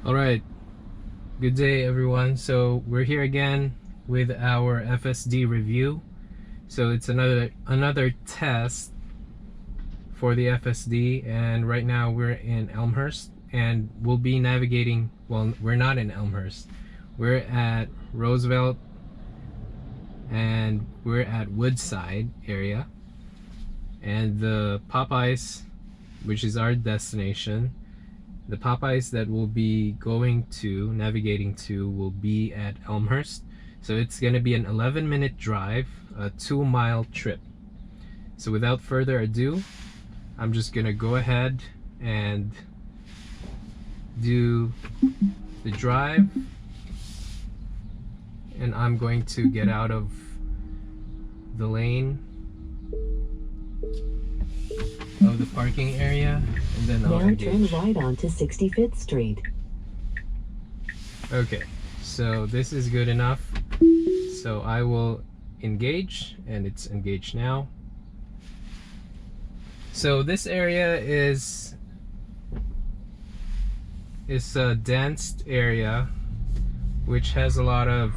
Alright, good day everyone. So we're here again with our FSD review. So it's another test for the FSD, and right now we're in Elmhurst and we'll be navigating, well, we're not in Elmhurst. We're at Roosevelt and we're at Woodside area, and the Popeyes, which is our destination, the Popeyes that we'll be navigating to, will be at Elmhurst. So it's going to be an 11-minute drive, a 2-mile trip. So without further ado, I'm just going to go ahead and do the drive, and I'm going to get out of the lane of the parking area, and then I'll engage. Turn right onto 65th Street. Okay, so this is good enough. So I will engage, and it's engaged now. So this area is a dense area which has a lot of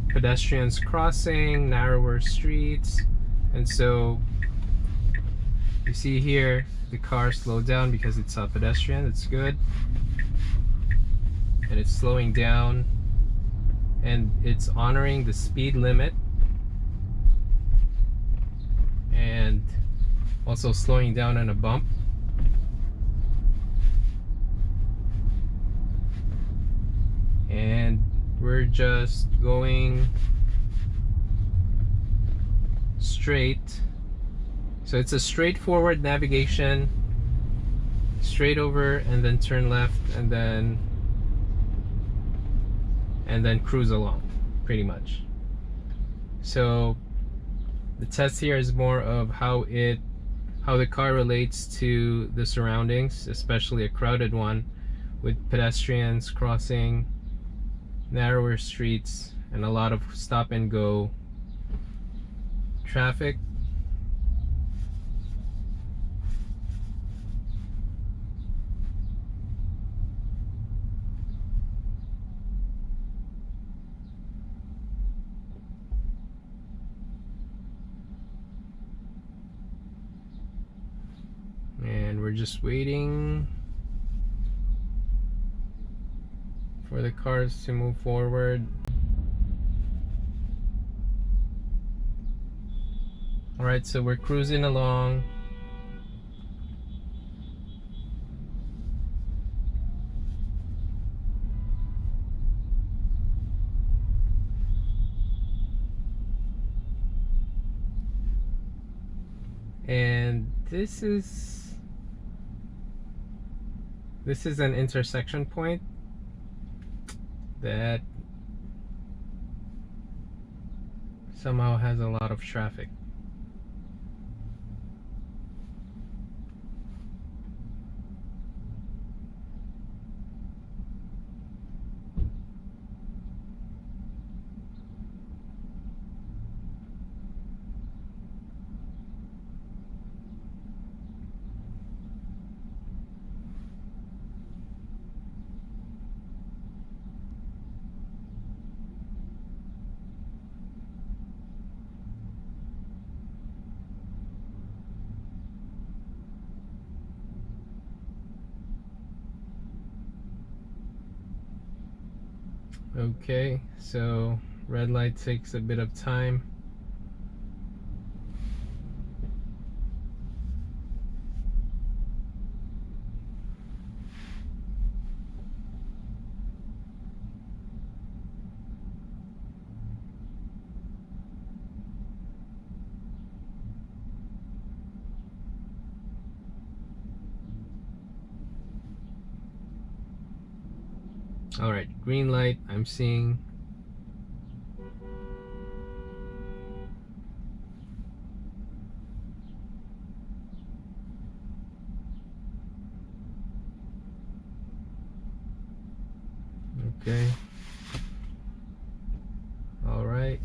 pedestrians crossing, narrower streets, and so you see here the car slowed down because it's a pedestrian. It's good, and it's slowing down, and it's honoring the speed limit, and also slowing down on a bump. And we're just going straight. So it's a straightforward navigation, straight over and then turn left, and then cruise along, pretty much. So the test here is more of how the car relates to the surroundings, especially a crowded one with pedestrians crossing, narrower streets, and a lot of stop and go traffic. And we're just waiting for the cars to move forward. Alright, so we're cruising along. And this is an intersection point that somehow has a lot of traffic. Okay, so red light takes a bit of time. Alright, green light, I'm seeing. Okay. Alright.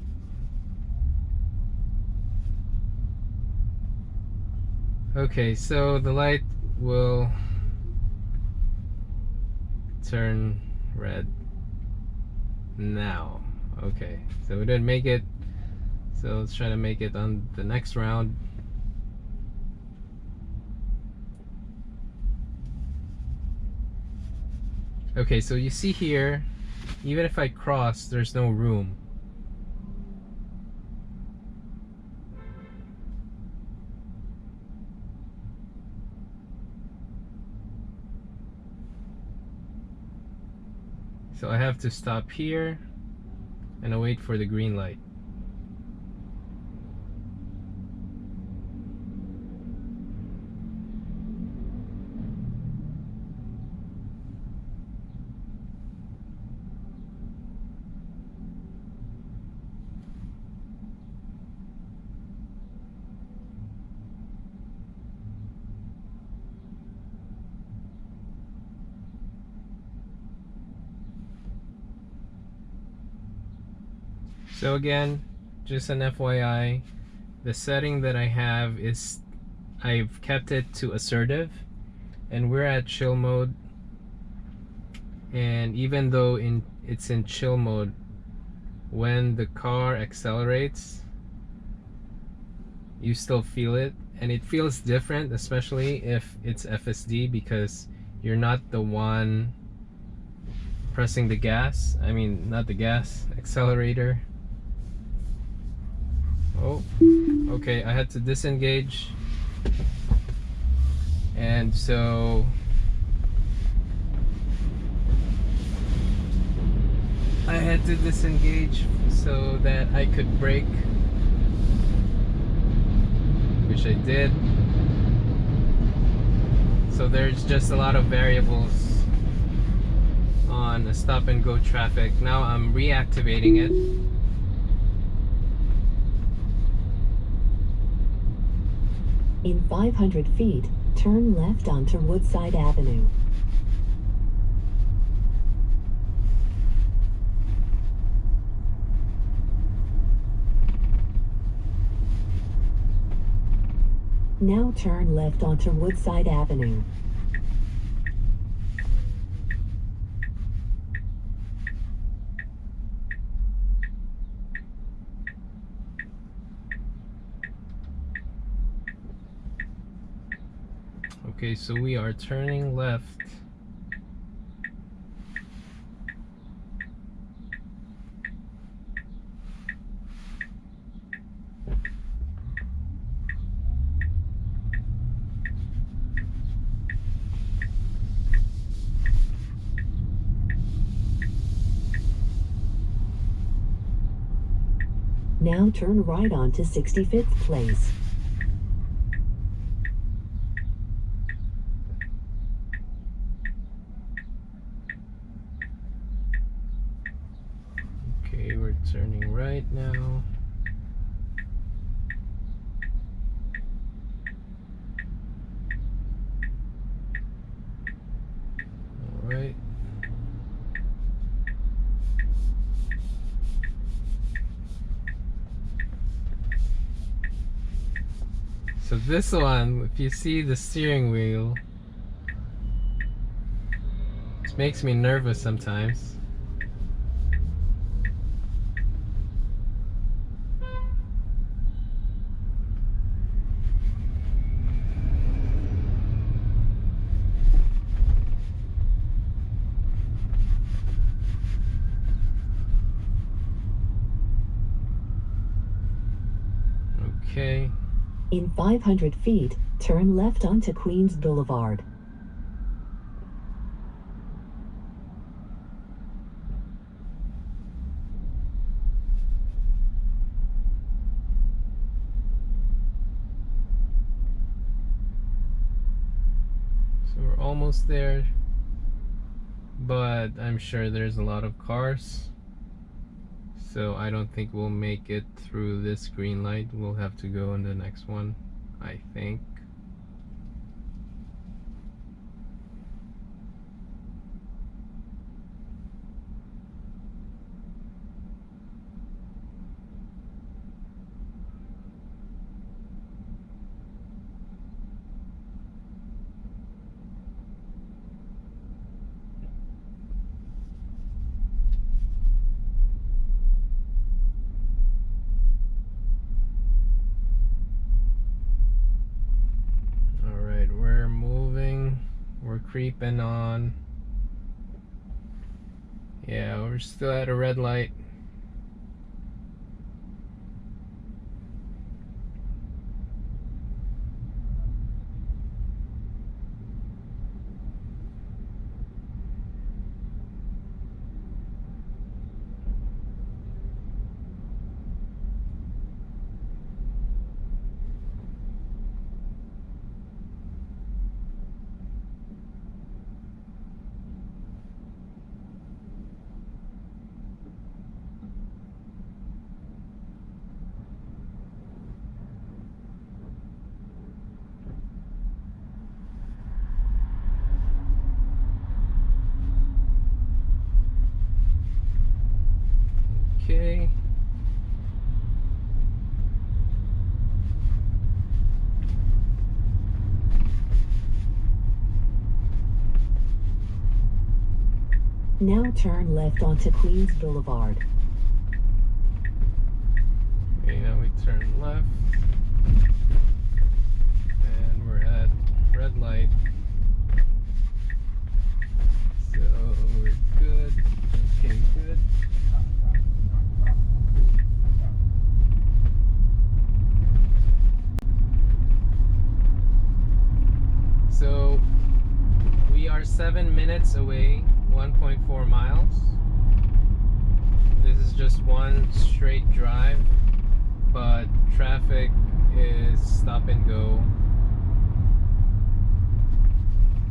Okay, so the light will turn red now. Okay, so we didn't make it, so let's try to make it on the next round. Okay, so you see here, even if I cross, there's no room. So I have to stop here and I'll wait for the green light. So again, just an FYI, the setting that I have is I've kept it to assertive, and we're at chill mode. And even though it's in chill mode, when the car accelerates, you still feel it, and it feels different, especially if it's FSD, because you're not the one pressing the gas. I mean, not the gas, accelerator. Oh, okay, I had to disengage, and so I had to disengage so that I could brake, which I did. So there's just a lot of variables on a stop and go traffic. Now I'm reactivating it. In 500 feet, turn left onto Woodside Avenue. Now turn left onto Woodside Avenue. Okay, so we are turning left. Now turn right onto 65th Place. Okay, we're turning right now. All right. So this one, if you see the steering wheel, it makes me nervous sometimes. Okay. In 500 feet, turn left onto Queens Boulevard. So we're almost there, but I'm sure there's a lot of cars. So I don't think we'll make it through this green light. We'll have to go on the next one, I think. creeping on. Yeah, we're still at a red light. Okay. Now turn left onto Queens Boulevard. Okay, now we turn left. And we're at red light. So we're good. Okay, good. So we are 7 minutes away, 1.4 miles. This is just one straight drive, but traffic is stop and go,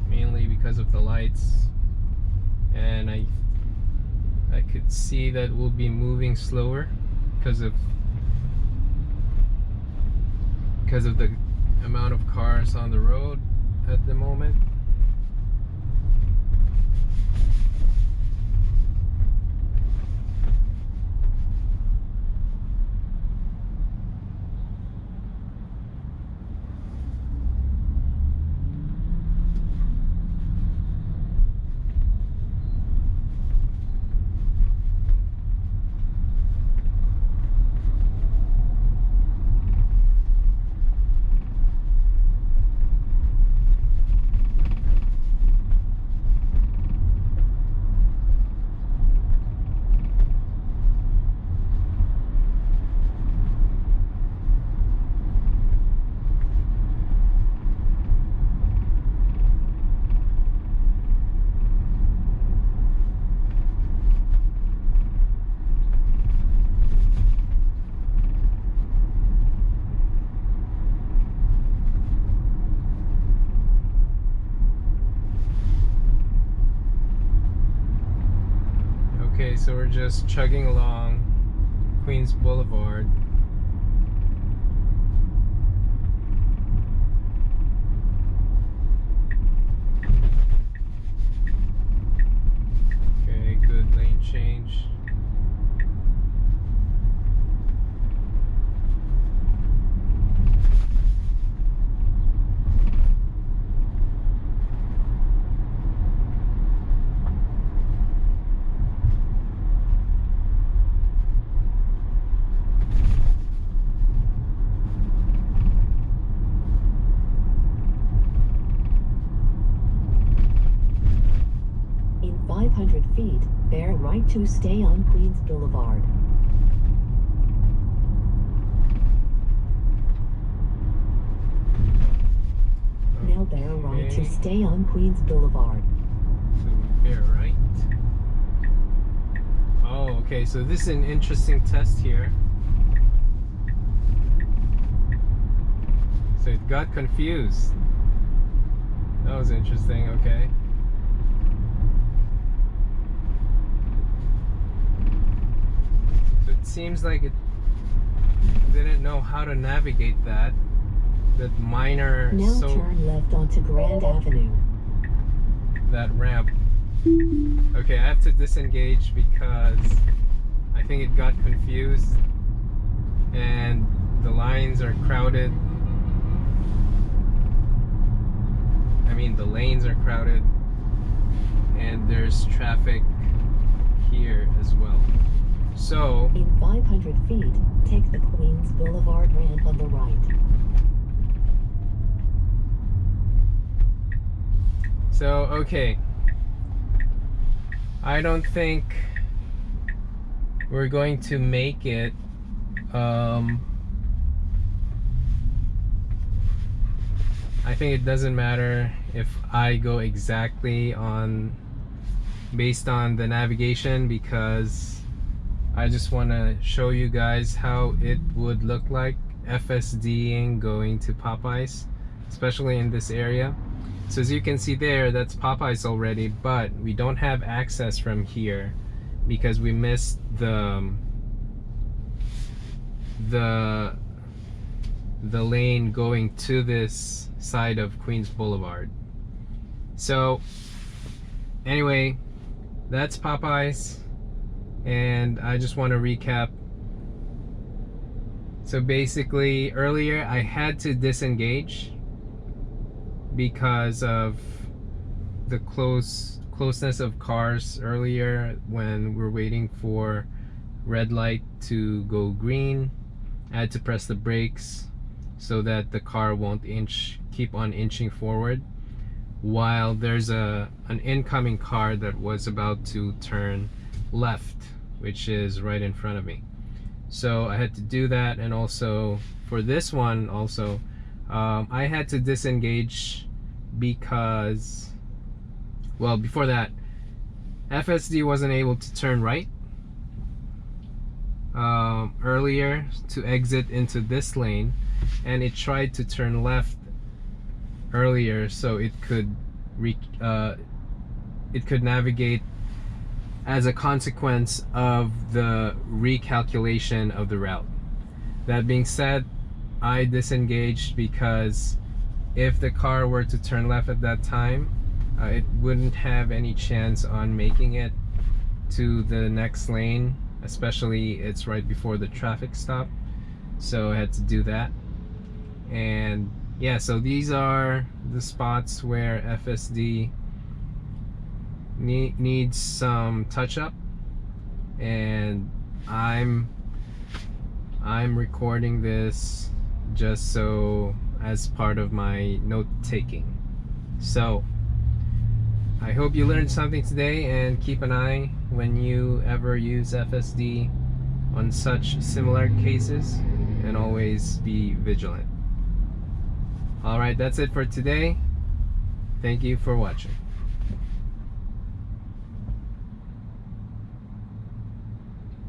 mainly because of the lights. And I could see that we'll be moving slower because of the amount of cars on the road at the moment. Okay, so we're just chugging along Queens Boulevard. Okay, good lane change. In 500 feet, bear right to stay on Queens Boulevard. Now bear right to stay on Queens Boulevard. So we bear right. Oh, okay, so this is an interesting test here. So it got confused. That was interesting, okay. So it seems like it didn't know how to navigate that minor. Now turn left onto Grand Avenue. That ramp. Okay, I have to disengage because I think it got confused and the lines are crowded. I mean, the lanes are crowded and there's traffic here as well. So in 500 feet, take the Queens Boulevard ramp on the right. So, okay. I don't think we're going to make it. I think it doesn't matter if I go exactly on based on the navigation, because I just want to show you guys how it would look like FSDing going to Popeyes, especially in this area. So as you can see there, that's Popeyes already, but we don't have access from here because we missed the lane going to this side of Queens Boulevard. So anyway, that's Popeyes, and I just want to recap. So basically, earlier I had to disengage because of the closeness of cars earlier when we're waiting for red light to go green. I had to press the brakes so that the car won't keep on inching forward while there's an incoming car that was about to turn left, which is right in front of me. So I had to do that, and also for this one also I had to disengage because, well, before that FSD wasn't able to turn right earlier to exit into this lane, and it tried to turn left earlier so it could navigate as a consequence of the recalculation of the route. That being said, I disengaged because if the car were to turn left at that time, it wouldn't have any chance on making it to the next lane, especially it's right before the traffic stop. So I had to do that. And yeah, so these are the spots where FSD needs some touch up, and I'm recording this just so as part of my note taking. So I hope you learned something today, and keep an eye when you ever use FSD on such similar cases, and always be vigilant. Alright, that's it for today. Thank you for watching.